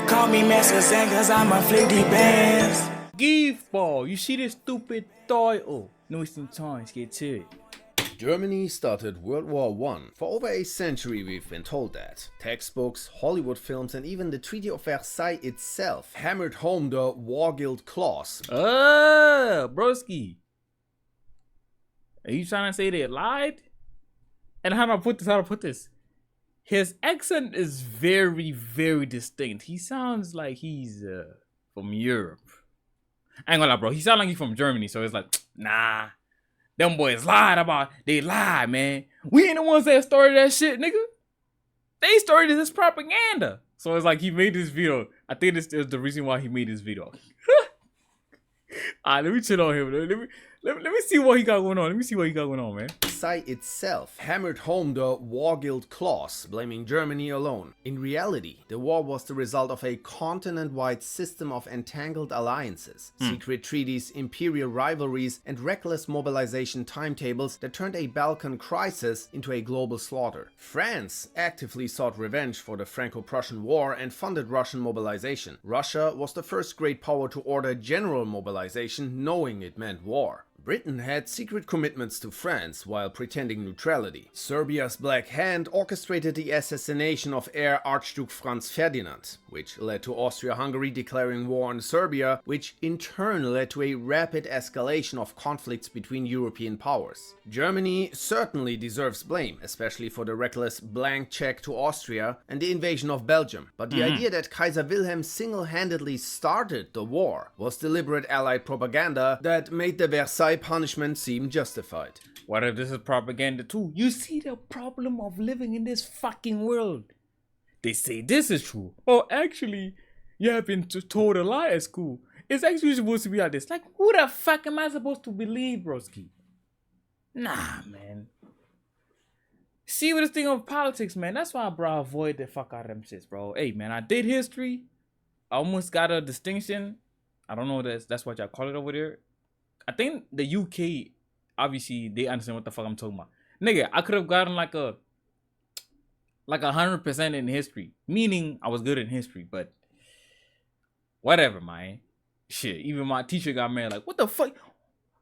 Call me Master Zen cause I'm a flicky bands. Give ball, you see this stupid toy? Oh, no wasting time, let's get to it. Germany started World War I. For over a century we've been told that. Textbooks, Hollywood films and even the Treaty of Versailles itself hammered home the war guilt clause. Broski. Are you trying to say they lied? And how do I put this? His accent is very, very distinct. He sounds like he's from Europe. I ain't gonna lie, bro. He sounds like he's from Germany, so it's like, nah. Them boys they lied, man. We ain't the ones that started that shit, nigga. They started this propaganda. So it's like he made this video. I think this is the reason why he made this video. Alright, let me chill on him. Let me see what he got going on. Man. Versailles itself hammered home the war guilt clause, blaming Germany alone. In reality, the war was the result of a continent-wide system of entangled alliances, secret treaties, imperial rivalries, and reckless mobilization timetables that turned a Balkan crisis into a global slaughter. France actively sought revenge for the Franco-Prussian War and funded Russian mobilization. Russia was the first great power to order general mobilization, knowing it meant war. Britain had secret commitments to France while pretending neutrality. Serbia's Black Hand orchestrated the assassination of heir Archduke Franz Ferdinand, which led to Austria-Hungary declaring war on Serbia, which in turn led to a rapid escalation of conflicts between European powers. Germany certainly deserves blame, especially for the reckless blank check to Austria and the invasion of Belgium. But the idea that Kaiser Wilhelm single-handedly started the war was deliberate Allied propaganda that made the Versailles punishment seem justified. What if this is propaganda too? You see the problem of living in this fucking world. They say this is true. Oh, actually, you have been told a lie at school. It's actually supposed to be like this. Like, who the fuck am I supposed to believe, broski? Nah, man. See what this thing of politics, man. That's why, bro, I avoid the fuck out of them shits, bro. Hey, man, I did history. I almost got a distinction. I don't know that's what y'all call it over there. I think the UK, obviously, they understand what the fuck I'm talking about. Nigga, I could have gotten like 100% in history. Meaning, I was good in history, but whatever, man. Shit, even my teacher got mad. Like, what the fuck?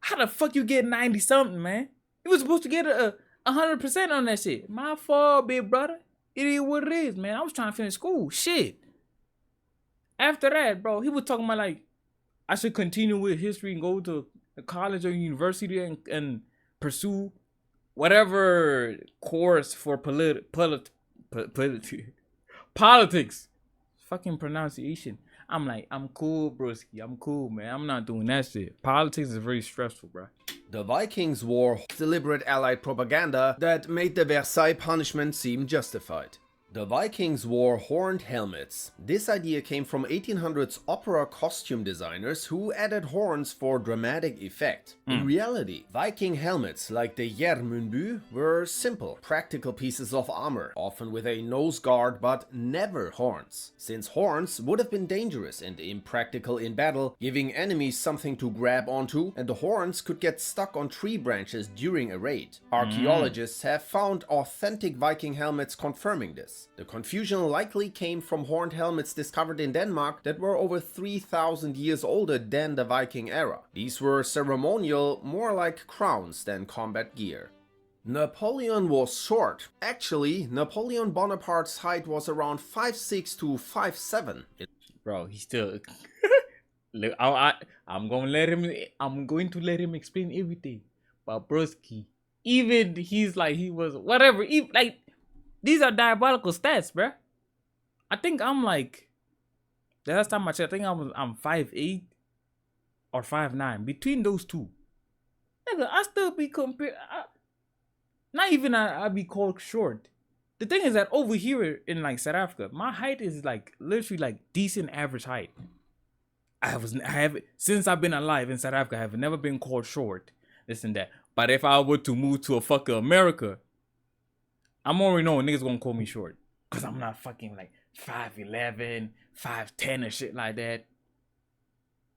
How the fuck you get 90-something, man? You was supposed to get 100% on that shit. My fault, big brother. It is what it is, man. I was trying to finish school. Shit. After that, bro, he was talking about, like, I should continue with history and go to a college or university and pursue whatever course for politics. Fucking pronunciation. I'm like, I'm cool, broski. I'm cool, man. I'm not doing that shit. Politics is very stressful, bro. The Vikings War, deliberate Allied propaganda that made the Versailles punishment seem justified. The Vikings wore horned helmets. This idea came from 1800s opera costume designers who added horns for dramatic effect. In reality, Viking helmets like the Järmundby were simple, practical pieces of armor, often with a nose guard but never horns, since horns would have been dangerous and impractical in battle, giving enemies something to grab onto, and the horns could get stuck on tree branches during a raid. Archaeologists have found authentic Viking helmets confirming this. The confusion likely came from horned helmets discovered in Denmark that were over 3,000 years older than the Viking era. These were ceremonial, more like crowns than combat gear. Napoleon was short. Actually, Napoleon Bonaparte's height was around 5'6" to 5'7". Bro, he still... I'm going to let him explain everything. But broski, even he was whatever. Like, these are diabolical stats, bruh. I think I'm like, the last time I checked, I think I'm 5'8" or 5'9". Between those two, nigga, I still be compared. Not even I be called short. The thing is that over here in like South Africa, my height is like literally like decent average height. Since I've been alive in South Africa, I have never been called short, this and that. But if I were to move to a fucking America, I'm already knowing niggas gonna call me short. Cause I'm not fucking like 5'11", 5'10" or shit like that.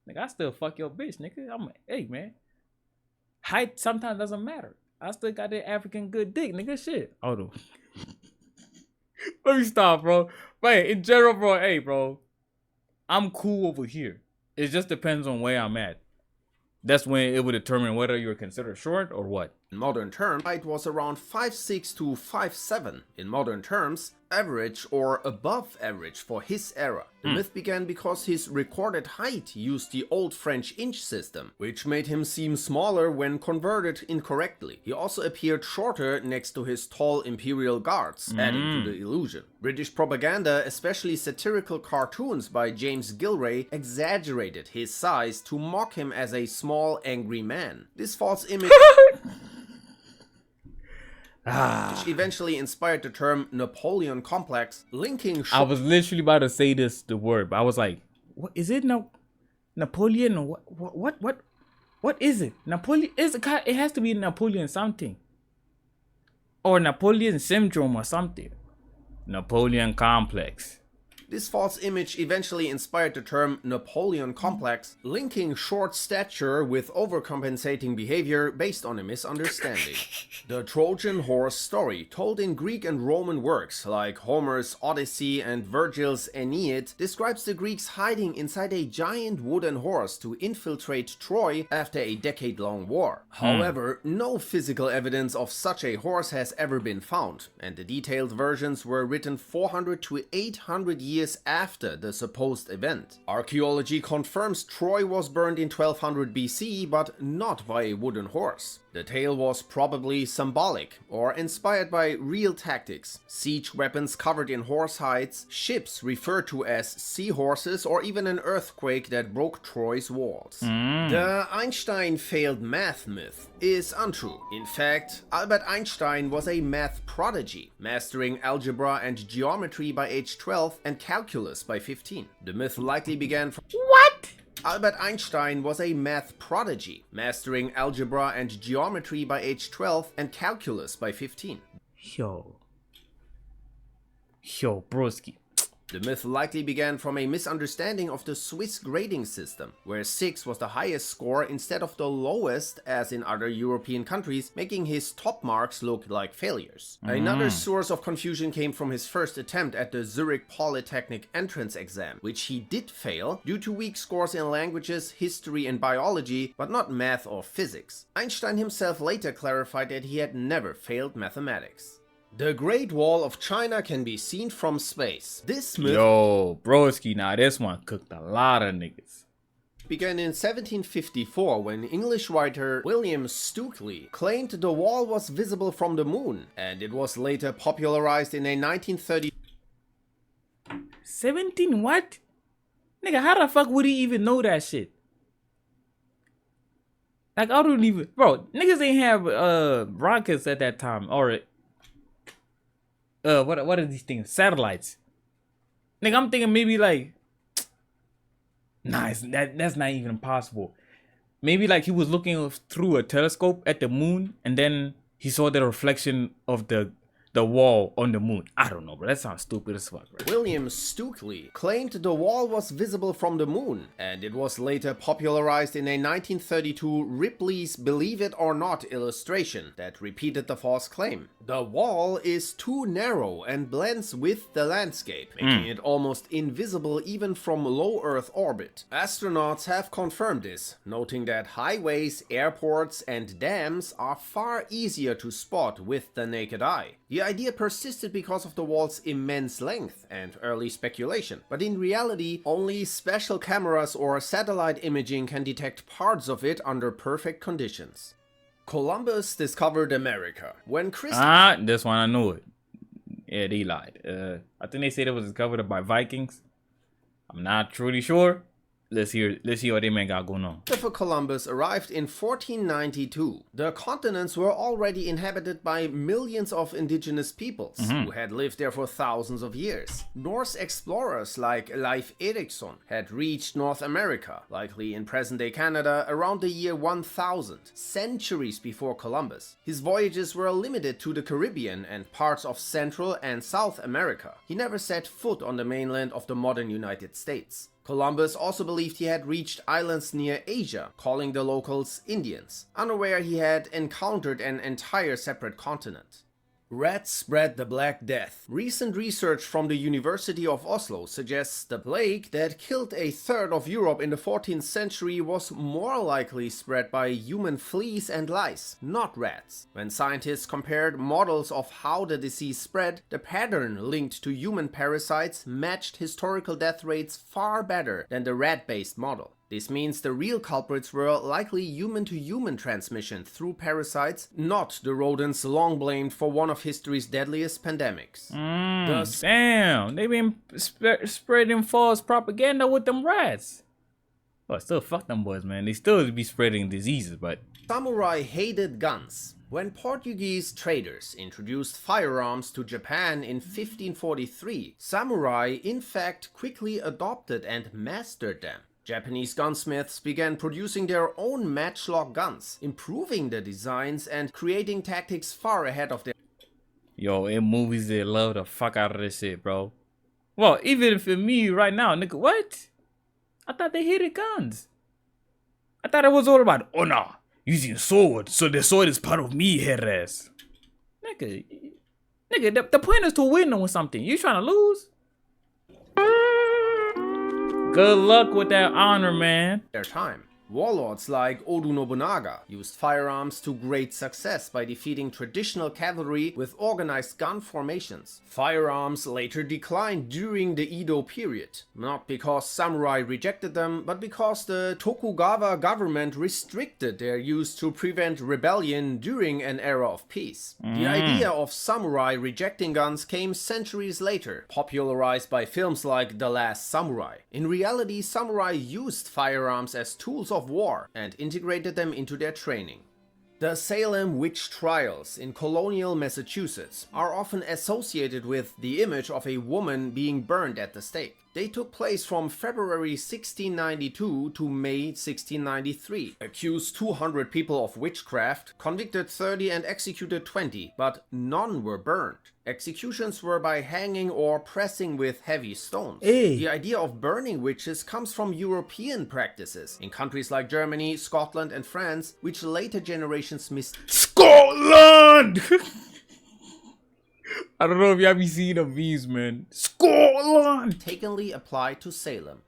Nigga, I still fuck your bitch, nigga. I'm like, hey man. Height sometimes doesn't matter. I still got that African good dick, nigga. Shit. Hold on. Let me stop, bro. But in general, bro, hey bro. I'm cool over here. It just depends on where I'm at. That's when it would determine whether you're considered short or what. In modern terms, height was around 5'6" to 5'7". In modern terms, average or above average for his era. The myth began because his recorded height used the old French inch system, which made him seem smaller when converted incorrectly. He also appeared shorter next to his tall imperial guards, adding to the illusion. British propaganda, especially satirical cartoons by James Gilray, exaggerated his size to mock him as a small, angry man. This false image which eventually inspired the term Napoleon complex, linking I was literally about to say the word, but I was like, what is it? No, Napoleon or what is it? Napoleon is it has to be Napoleon something. Or Napoleon syndrome or something. Napoleon complex. This false image eventually inspired the term Napoleon complex, linking short stature with overcompensating behavior based on a misunderstanding. The Trojan horse story, told in Greek and Roman works like Homer's Odyssey and Virgil's Aeneid, describes the Greeks hiding inside a giant wooden horse to infiltrate Troy after a decade-long war. However, no physical evidence of such a horse has ever been found, and the detailed versions were written 400 to 800 years after the supposed event. Archaeology confirms Troy was burned in 1200 BC, but not by a wooden horse. The tale was probably symbolic or inspired by real tactics, siege weapons covered in horse hides, ships referred to as seahorses, or even an earthquake that broke Troy's walls. The Einstein failed math myth is untrue. In fact, Albert Einstein was a math prodigy, mastering algebra and geometry by age 12 and calculus by 15. The myth likely began from What? Albert Einstein was a math prodigy, mastering algebra and geometry by age 12 and calculus by 15. Yo, broski. The myth likely began from a misunderstanding of the Swiss grading system, where 6 was the highest score instead of the lowest as in other European countries, making his top marks look like failures. Another source of confusion came from his first attempt at the Zurich Polytechnic entrance exam, which he did fail due to weak scores in languages, history and biology, but not math or physics. Einstein himself later clarified that he had never failed mathematics. The Great Wall of China can be seen from space. This myth broski, now this one cooked a lot of niggas. began in 1754 when English writer William Stukeley claimed the wall was visible from the moon, and it was later popularized in a 1930 17 what? Nigga, how the fuck would he even know that shit? Like, I don't even... Bro, niggas ain't have rockets at that time. Or... what are these things? Satellites. Nigga, I'm thinking maybe like... Nah, that's not even possible. Maybe like he was looking through a telescope at the moon, and then he saw the reflection of the wall on the moon. I don't know, bro. That sounds stupid as fuck, bro. William Stukeley claimed the wall was visible from the moon, and it was later popularized in a 1932 Ripley's Believe It or Not illustration that repeated the false claim. The wall is too narrow and blends with the landscape, making it almost invisible even from low Earth orbit. Astronauts have confirmed this, noting that highways, airports, and dams are far easier to spot with the naked eye. The idea persisted because of the wall's immense length and early speculation, but in reality, only special cameras or satellite imaging can detect parts of it under perfect conditions. Columbus discovered America. When this one I knew it. Yeah, they lied. I think they said it was discovered by Vikings. I'm not truly sure. Let's hear what they man got going on. Christopher Columbus arrived in 1492. The continents were already inhabited by millions of indigenous peoples who had lived there for thousands of years. Norse explorers like Leif Erikson had reached North America, likely in present-day Canada, around the year 1000, centuries before Columbus. His voyages were limited to the Caribbean and parts of Central and South America. He never set foot on the mainland of the modern United States. Columbus also believed he had reached islands near Asia, calling the locals Indians, unaware he had encountered an entire separate continent. Rats spread the Black Death. Recent research from the University of Oslo suggests the plague that killed a third of Europe in the 14th century was more likely spread by human fleas and lice, not rats. When scientists compared models of how the disease spread, the pattern linked to human parasites matched historical death rates far better than the rat-based model. This means the real culprits were likely human-to-human transmission through parasites, not the rodents long blamed for one of history's deadliest pandemics. Damn, they been spreading false propaganda with them rats. Well, still fuck them boys, man. They still be spreading diseases, but... Samurai hated guns. When Portuguese traders introduced firearms to Japan in 1543, samurai in fact quickly adopted and mastered them. Japanese gunsmiths began producing their own matchlock guns, improving the designs and creating tactics far ahead of their... Yo, in movies they love the fuck out of this shit, bro. Well, even for me right now, nigga, what? I thought they hated guns. I thought it was all about honor, using sword, so the sword is part of me, heres. Nigga, the point is to win or something. You trying to lose? Good luck with that honor, man. Their time. Warlords like Oda Nobunaga used firearms to great success by defeating traditional cavalry with organized gun formations. Firearms later declined during the Edo period, not because samurai rejected them, but because the Tokugawa government restricted their use to prevent rebellion during an era of peace. The idea of samurai rejecting guns came centuries later, popularized by films like The Last Samurai. In reality, samurai used firearms as tools of war and integrated them into their training. The Salem witch trials in colonial Massachusetts are often associated with the image of a woman being burned at the stake. They took place from February 1692 to May 1693, accused 200 people of witchcraft, convicted 30 and executed 20, but none were burned. Executions were by hanging or pressing with heavy stones. The idea of burning witches comes from European practices in countries like Germany, Scotland and France, which later generations missed. Scotland! I don't know if y'all be seeing the memes, man. Scotland! Mistakenly applied to Salem.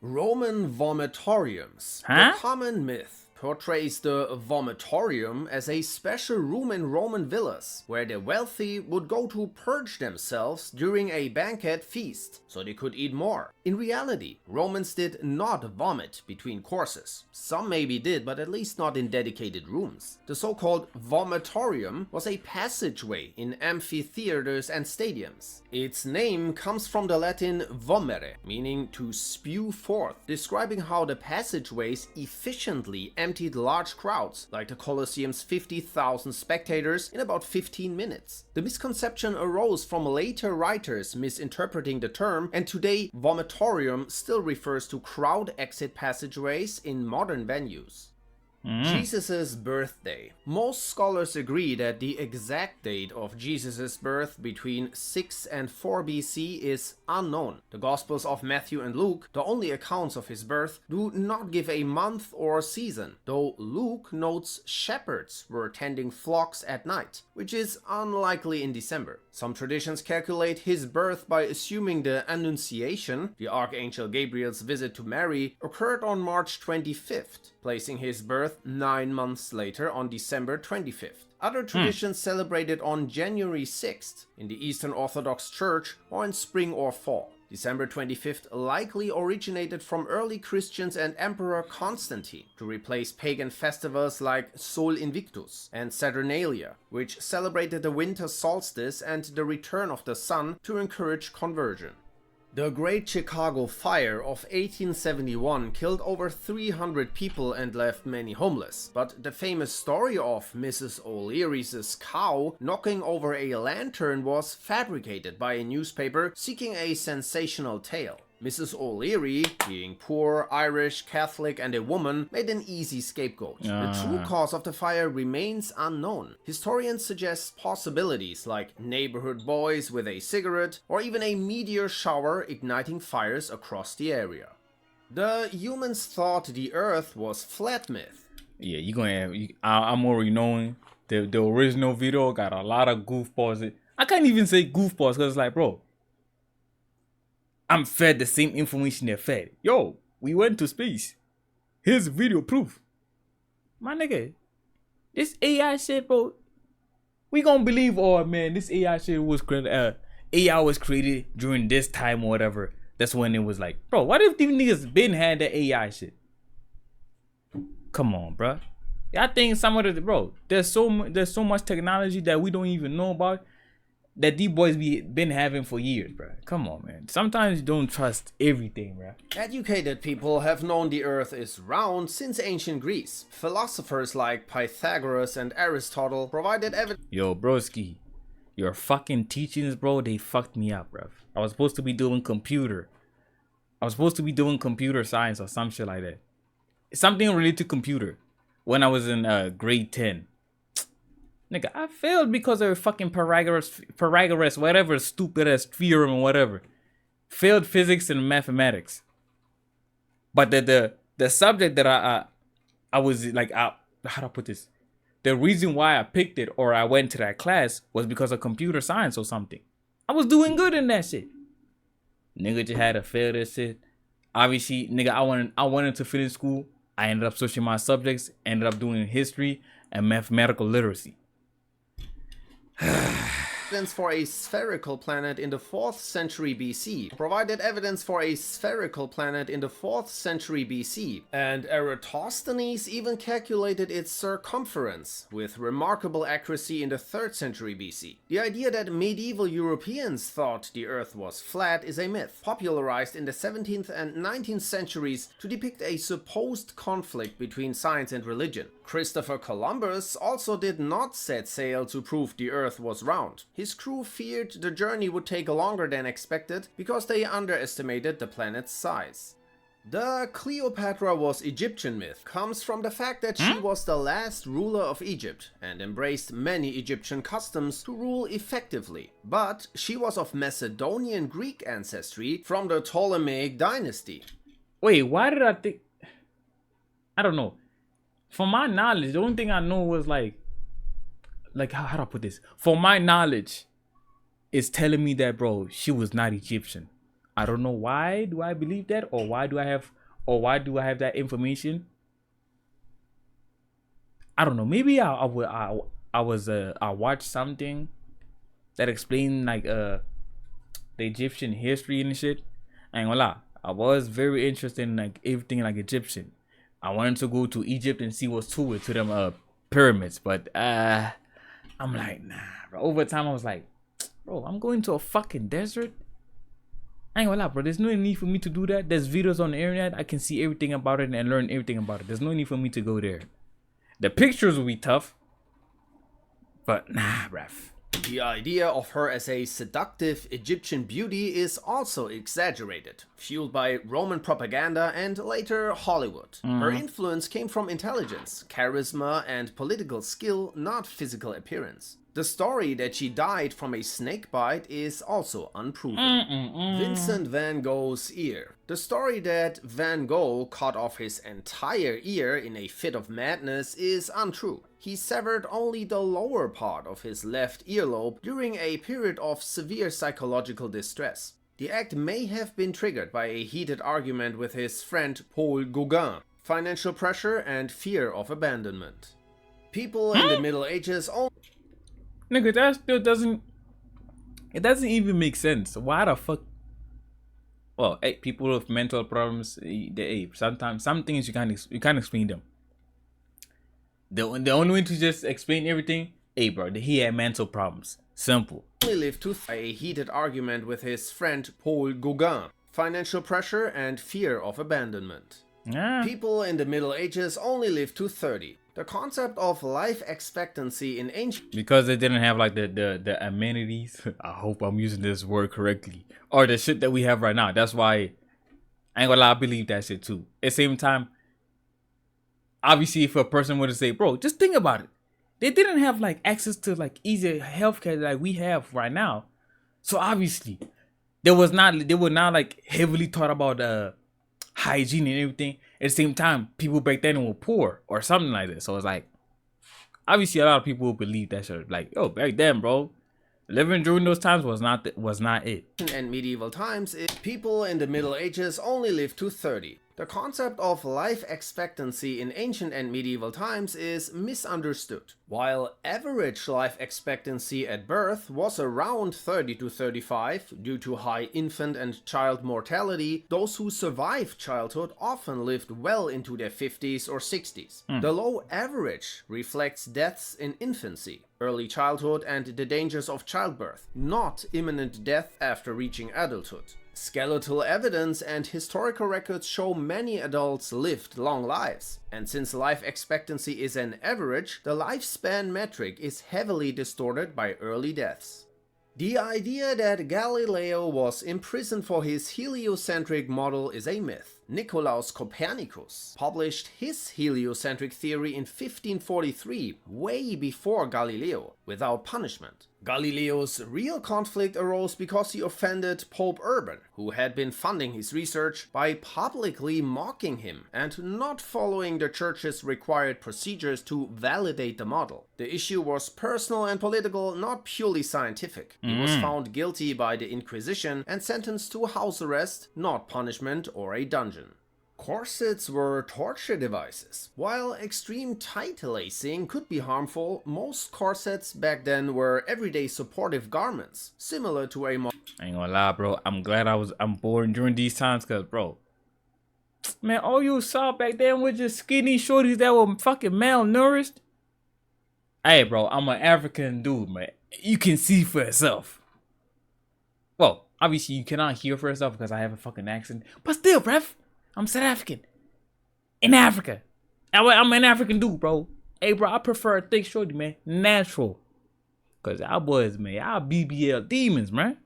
Roman vomitoriums. Huh? The common myth portrays the vomitorium as a special room in Roman villas, where the wealthy would go to purge themselves during a banquet feast, so they could eat more. In reality, Romans did not vomit between courses. Some maybe did, but at least not in dedicated rooms. The so-called vomitorium was a passageway in amphitheaters and stadiums. Its name comes from the Latin vomere, meaning to spew forth, describing how the passageways efficiently emptied large crowds, like the Colosseum's 50,000 spectators, in about 15 minutes. The misconception arose from later writers misinterpreting the term, and today vomitorium still refers to crowd exit passageways in modern venues. Jesus' birthday. Most scholars agree that the exact date of Jesus' birth between 6 and 4 BC is unknown. The Gospels of Matthew and Luke, the only accounts of his birth, do not give a month or season, though Luke notes shepherds were tending flocks at night, which is unlikely in December. Some traditions calculate his birth by assuming the Annunciation, the Archangel Gabriel's visit to Mary, occurred on March 25th, placing his birth 9 months later on December 25th. Other traditions celebrated on January 6th in the Eastern Orthodox Church or in spring or fall. December 25th likely originated from early Christians and Emperor Constantine to replace pagan festivals like Sol Invictus and Saturnalia, which celebrated the winter solstice and the return of the sun to encourage conversion. The Great Chicago Fire of 1871 killed over 300 people and left many homeless, but the famous story of Mrs. O'Leary's cow knocking over a lantern was fabricated by a newspaper seeking a sensational tale. Mrs. O'Leary, being poor, Irish, Catholic and a woman, made an easy scapegoat. The true cause of the fire remains unknown. Historians suggest possibilities like neighborhood boys with a cigarette, or even a meteor shower igniting fires across the area. The humans thought the Earth was flat myth. Yeah, you gonna have. I'm already knowing. The original video got a lot of goofballs. I can't even say goofballs because it's like, bro, I'm fed the same information they're fed. Yo, we went to space. Here's video proof. My nigga, this AI shit, bro. We gonna believe, oh man, this AI shit was created. AI was created during this time or whatever. That's when it was like, bro, what if these niggas been had the AI shit? Come on, bro. I think some of the there's so much technology that we don't even know about that these boys been having for years, bro. Come on, man. Sometimes you don't trust everything, bro. Educated people have known the earth is round since ancient Greece. Philosophers like Pythagoras and Aristotle provided evidence. Yo, broski, your fucking teachings, bro, they fucked me up, bro. I was supposed to be doing computer science or some shit like that. Something related to computer when I was in grade 10. Nigga, I failed because of fucking Pythagoras, whatever stupid ass theorem or whatever. Failed physics and mathematics. But the subject that I was like, how do I put this? The reason why I picked it or I went to that class was because of computer science or something. I was doing good in that shit. Nigga just had to fail this shit. Obviously, nigga, I wanted to finish school. I ended up switching my subjects, ended up doing history and mathematical literacy. Evidence for a spherical planet in the 4th century BC. Provided evidence for a spherical planet in the 4th century BC. And Eratosthenes even calculated its circumference with remarkable accuracy in the 3rd century BC. The idea that medieval Europeans thought the earth was flat is a myth, popularized in the 17th and 19th centuries to depict a supposed conflict between science and religion. Christopher Columbus also did not set sail to prove the earth was round. His crew feared the journey would take longer than expected because they underestimated the planet's size. The Cleopatra was Egyptian myth comes from the fact that she was the last ruler of Egypt and embraced many Egyptian customs to rule effectively. But she was of Macedonian Greek ancestry from the Ptolemaic dynasty. Wait, why did I think? I don't know. From my knowledge, the only thing I know was like how do I put this? For my knowledge, it's telling me that, bro, she was not Egyptian. I don't know why do I believe that, or why do I have that information? I don't know. Maybe I watched something that explained like the Egyptian history and shit. I ain't gonna lie, I was very interested in like everything like Egyptian. I wanted to go to Egypt and see what's to it, to them pyramids, but I'm like, nah, bro. Over time, I was like, bro, I'm going to a fucking desert. I ain't gonna lie, bro. There's no need for me to do that. There's videos on the internet. I can see everything about it and learn everything about it. There's no need for me to go there. The pictures will be tough, but nah, bruv. The idea of her as a seductive Egyptian beauty is also exaggerated, fueled by Roman propaganda and later Hollywood. Her influence came from intelligence, charisma, and political skill, not physical appearance. The story that she died from a snake bite is also unproven. Vincent van Gogh's ear. The story that Van Gogh cut off his entire ear in a fit of madness is untrue. He severed only the lower part of his left earlobe during a period of severe psychological distress. The act may have been triggered by a heated argument with his friend Paul Gauguin, financial pressure and fear of abandonment. People in the Middle Ages only... Nigga, that still doesn't... It doesn't even make sense. Why the fuck... Well, hey, people with mental problems, sometimes some things you can't explain them. The only way to just explain everything, hey bro, he had mental problems. Simple. Only lived to a heated argument with his friend Paul Gauguin, financial pressure and fear of abandonment. People in the Middle Ages only lived to 30. The concept of life expectancy in ancient... Because they didn't have like the amenities. I hope I'm using this word correctly. Or the shit that we have right now. That's why I ain't gonna lie, I believe that shit too. At the same time, obviously if a person were to say, bro, just think about it. They didn't have like access to like easy healthcare like we have right now. So obviously they were not like heavily taught about hygiene and everything. At the same time, people back then were poor or something like that. So it's like, obviously a lot of people believe that shit. Like, yo, back then, bro, living during those times was not it. And medieval times, people in the Middle Ages only lived to 30. The concept of life expectancy in ancient and medieval times is misunderstood. While average life expectancy at birth was around 30 to 35 due to high infant and child mortality, those who survived childhood often lived well into their 50s or 60s. The low average reflects deaths in infancy, early childhood, and the dangers of childbirth, not imminent death after reaching adulthood. Skeletal evidence and historical records show many adults lived long lives, and since life expectancy is an average, the lifespan metric is heavily distorted by early deaths. The idea that Galileo was imprisoned for his heliocentric model is a myth. Nicolaus Copernicus published his heliocentric theory in 1543, way before Galileo, without punishment. Galileo's real conflict arose because he offended Pope Urban, who had been funding his research, by publicly mocking him and not following the church's required procedures to validate the model. The issue was personal and political, not purely scientific. He was found guilty by the Inquisition and sentenced to house arrest, not punishment or a dungeon. Corsets were torture devices. While extreme tight lacing could be harmful, most corsets back then were everyday supportive garments, similar to a I ain't gonna lie, bro. I'm glad I'm born during these times, cause, bro, man, all you saw back then was just skinny shorties that were fucking malnourished. Hey, bro, I'm an African dude, man. You can see for yourself. Well, obviously you cannot hear for yourself because I have a fucking accent, but still, bruv, I'm South African. In Africa. I'm an African dude, bro. Hey, bro, I prefer a thick shorty, man. Natural. Cause our boys, man, our BBL demons, man.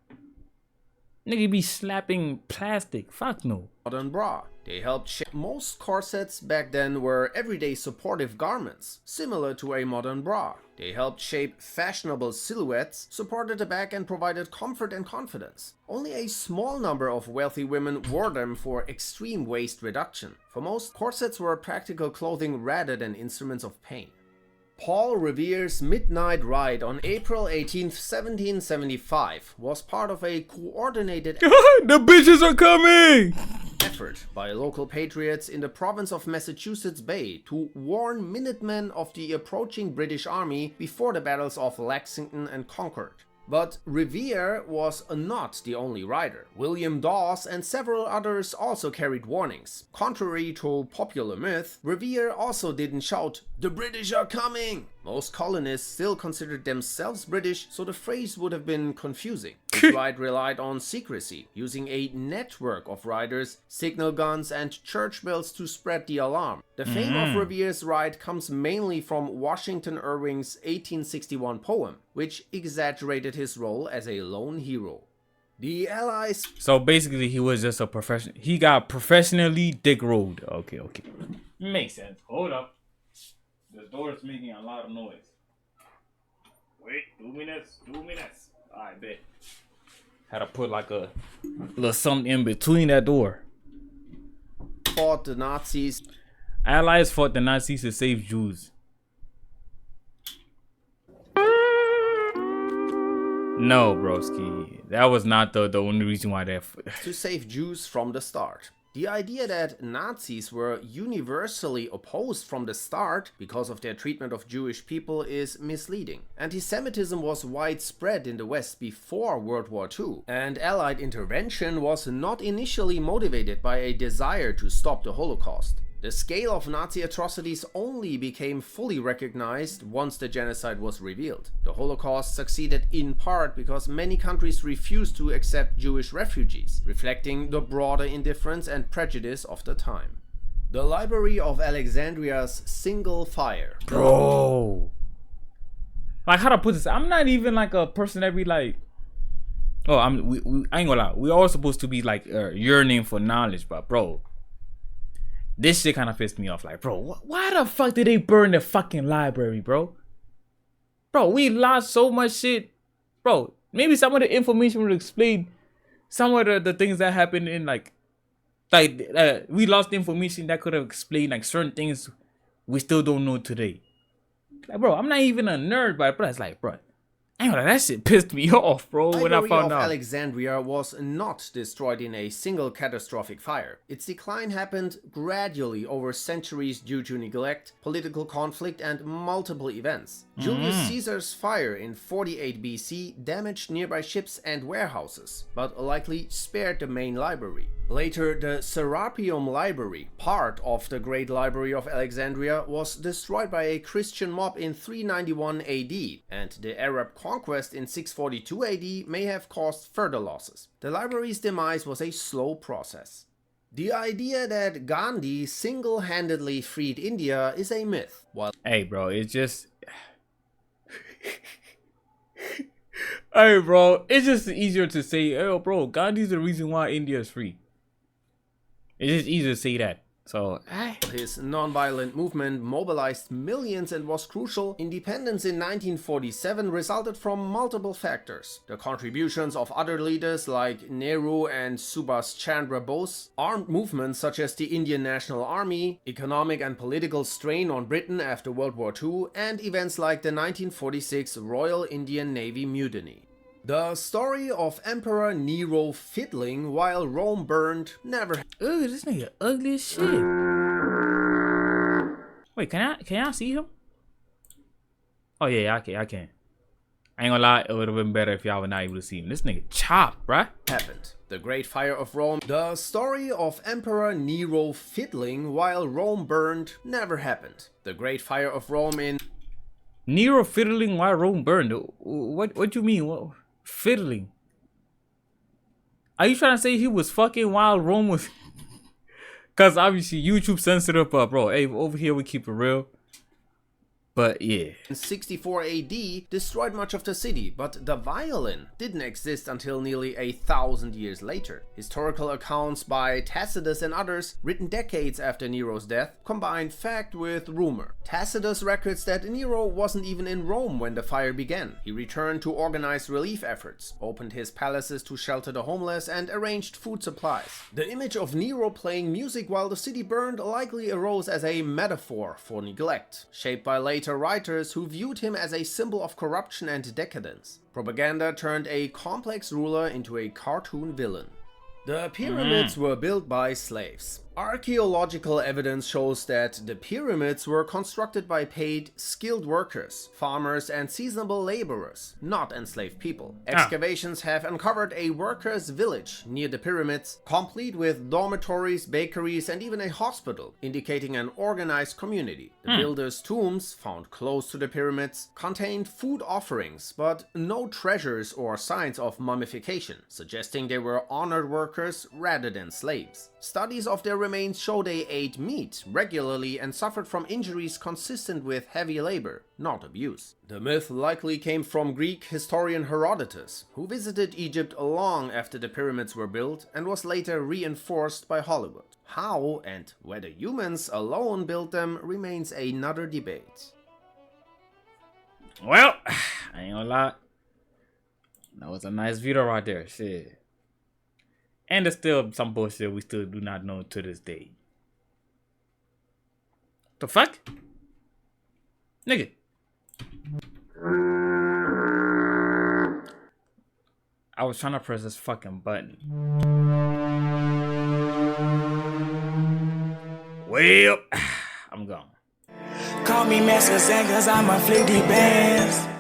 Nigga be slapping plastic. Fuck no. modern bra. They helped shape. Most corsets back then were everyday supportive garments, similar to a modern bra. They helped shape fashionable silhouettes, supported the back, and provided comfort and confidence. Only a small number of wealthy women wore them for extreme waist reduction. For most, corsets were practical clothing rather than instruments of pain. Paul Revere's Midnight Ride on April 18, 1775 was part of a coordinated The bitches are coming! effort by local patriots in the province of Massachusetts Bay to warn Minutemen of the approaching British Army before the battles of Lexington and Concord. But Revere was not the only rider. William Dawes and several others also carried warnings. Contrary to popular myth, Revere also didn't shout, "The British are coming!" Most colonists still considered themselves British, so the phrase would have been confusing. This ride relied on secrecy, using a network of riders, signal guns, and church bells to spread the alarm. The fame of Revere's ride comes mainly from Washington Irving's 1861 poem, which exaggerated his role as a lone hero. The Allies... So basically he was just a professional. He got professionally dick rolled. Okay. Makes sense. Hold up. The door is making a lot of noise. Wait, 2 minutes. Alright, bet. Had to put like a little something in between that door. fought the Nazis. Allies fought the Nazis to save Jews. No, broski. That was not the only reason why they... to save Jews from the start. The idea that Nazis were universally opposed from the start because of their treatment of Jewish people is misleading. Anti-Semitism was widespread in the West before World War II, and Allied intervention was not initially motivated by a desire to stop the Holocaust. The scale of Nazi atrocities only became fully recognized once the genocide was revealed. The Holocaust succeeded in part because many countries refused to accept Jewish refugees, reflecting the broader indifference and prejudice of the time. The Library of Alexandria's single fire. Bro. Like, how to put this? I'm not even like a person that be like... Oh, I ain't gonna lie. We all supposed to be like yearning for knowledge, but bro... This shit kind of pissed me off. Like, bro, why the fuck did they burn the fucking library, bro? Bro, we lost so much shit. Bro, maybe some of the information would explain some of the things that happened in we lost information that could have explained like certain things we still don't know today. Like, bro, I'm not even a nerd, but it's like, bro, I ain't gonna lie, that shit pissed me off, bro, when I Library found of out. Alexandria was not destroyed in a single catastrophic fire. Its decline happened gradually over centuries due to neglect, political conflict, and multiple events. Julius Caesar's fire in 48 BC damaged nearby ships and warehouses, but likely spared the main library. Later, the Serapeum Library, part of the Great Library of Alexandria, was destroyed by a Christian mob in 391 AD, and the Arab conquest in 642 AD may have caused further losses. The library's demise was a slow process. The idea that Gandhi single-handedly freed India is a myth. While Hey, bro, it's just... Hey, bro, it's just easier to say, oh, bro, Gandhi's the reason why India is free. It's just easier to say that. So, his non-violent movement mobilized millions and was crucial, independence in 1947 resulted from multiple factors. The contributions of other leaders like Nehru and Subhas Chandra Bose, armed movements such as the Indian National Army, economic and political strain on Britain after World War II, and events like the 1946 Royal Indian Navy mutiny. The story of Emperor Nero fiddling while Rome burned never. ooh, this nigga ugly as shit. Wait, can y'all see him? Oh yeah, I can. I ain't gonna lie, it would have been better if y'all were not able to see him. This nigga chop, bruh. Happened. The Great Fire of Rome. The story of Emperor Nero fiddling while Rome burned never happened. The Great Fire of Rome in Nero fiddling while Rome burned. What you mean? What fiddling? Are you trying to say he was fucking while Rome was? Cause obviously YouTube censored up, bro. Hey, over here we keep it real. But yeah. in 64 AD destroyed much of the city, but the violin didn't exist until nearly 1,000 years later. Historical accounts by Tacitus and others, written decades after Nero's death, combine fact with rumor. Tacitus records that Nero wasn't even in Rome when the fire began. He returned to organize relief efforts, opened his palaces to shelter the homeless, and arranged food supplies. The image of Nero playing music while the city burned likely arose as a metaphor for neglect, shaped by later writers who viewed him as a symbol of corruption and decadence. Propaganda turned a complex ruler into a cartoon villain. The pyramids were built by slaves. Archaeological evidence shows that the pyramids were constructed by paid, skilled workers, farmers and seasonable laborers, not enslaved people. Excavations have uncovered a workers' village near the pyramids, complete with dormitories, bakeries and even a hospital, indicating an organized community. The builders' tombs, found close to the pyramids, contained food offerings, but no treasures or signs of mummification, suggesting they were honored workers rather than slaves. Studies of their remains show they ate meat regularly and suffered from injuries consistent with heavy labor, not abuse. The myth likely came from Greek historian Herodotus, who visited Egypt long after the pyramids were built and was later reinforced by Hollywood. How and whether humans alone built them remains another debate. Well, I ain't gonna lie. That was a nice video right there. Shit. And there's still some bullshit we still do not know to this day. The fuck? Nigga. I was trying to press this fucking button. Well, I'm gone. Call me Master Zen, cause I'm a flick deep bands.